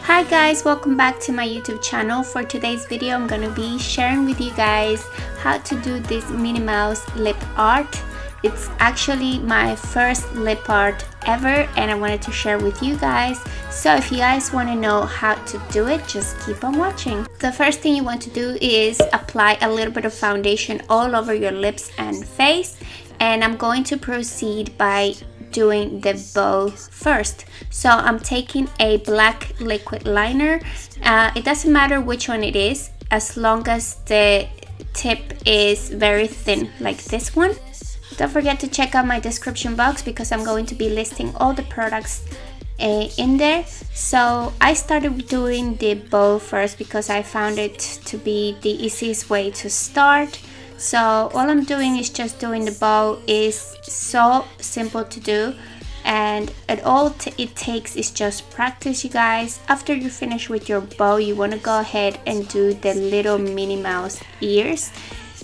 Hi guys, welcome back to my YouTube channel. For today's video, I'm gonna be sharing with you guys how to do this Minnie Mouse lip art. It's actually my first lip art ever and I wanted to share with you guys. So if you guys want to know how to do it, just keep on watching. The first thing you want to do is apply a little bit of foundation all over your lips and face. And I'm going to proceed by doing the bow first. So I'm taking a black liquid liner. It doesn't matter which one it is, as long as the tip is very thin like this one. Don't forget to check out my description box because I'm going to be listing all the products in there. So I started doing the bow first because I found it to be the easiest way to start. So all I'm doing is just doing the bow. Is so simple to do, and it takes is just practice, you guys. After you finish with your bow, you want to go ahead and do the little Minnie Mouse ears.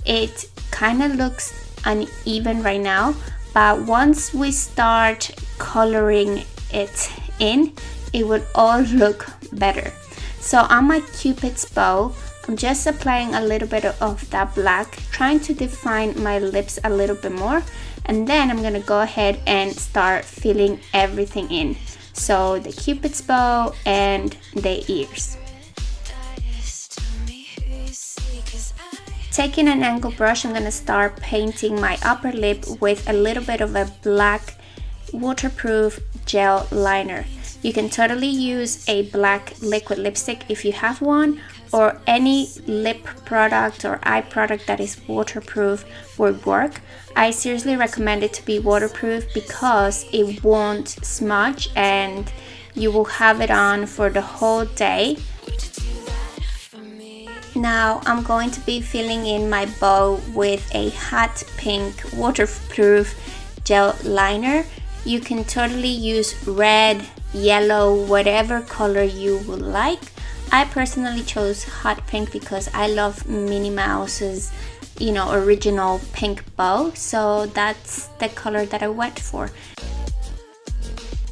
It kind of looks uneven right now, but once we start coloring it in, it would all look better. So on my Cupid's bow, I'm just applying a little bit of that black, trying to define my lips a little bit more, and then I'm gonna go ahead and start filling everything in. So the Cupid's bow and the ears. Taking an angle brush, I'm gonna start painting my upper lip with a little bit of a black waterproof gel liner. You can totally use a black liquid lipstick if you have one, or any lip product or eye product that is waterproof would work. I seriously recommend it to be waterproof because it won't smudge and you will have it on for the whole day. Now I'm going to be filling in my bow with a hot pink waterproof gel liner. You can totally use red, yellow, whatever color you would like. I personally chose hot pink because I love Minnie Mouse's, original pink bow. So that's the color that I went for.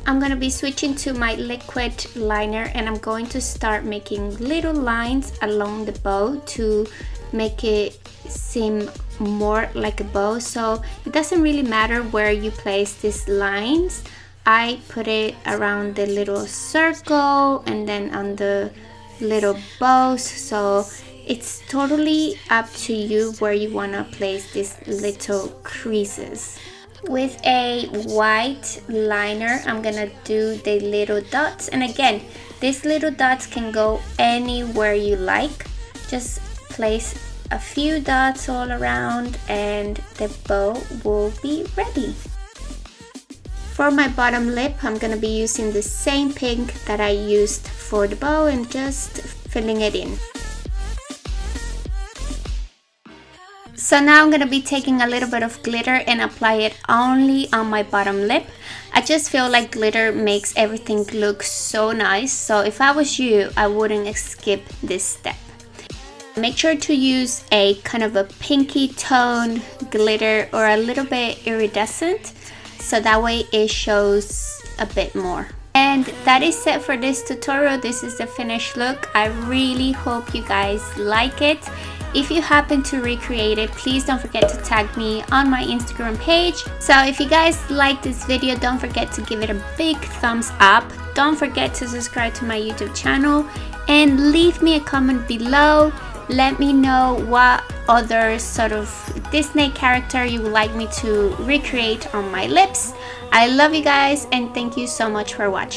I'm going to be switching to my liquid liner and I'm going to start making little lines along the bow to make it seem more like a bow. So it doesn't really matter where you place these lines. I put it around the little circle and then on the little bows, so it's totally up to you where you want to place these little creases. With a white liner, I'm gonna do the little dots, and again, these little dots can go anywhere you like. Just place a few dots all around and the bow will be ready. For my bottom lip, I'm gonna be using the same pink that I used for the bow and just filling it in. So now I'm gonna be taking a little bit of glitter and apply it only on my bottom lip. I just feel like glitter makes everything look so nice. So if I was you, I wouldn't skip this step. Make sure to use a kind of a pinky tone glitter or a little bit iridescent, so that way it shows a bit more. And that is it for this tutorial. This is the finished look. I really hope you guys like it. If you happen to recreate it, please don't forget to tag me on my Instagram page. So if you guys like this video, don't forget to give it a big thumbs up. Don't forget to subscribe to my YouTube channel and leave me a comment below. Let me know what other sort of Disney character you would like me to recreate on my lips. I love you guys and thank you so much for watching.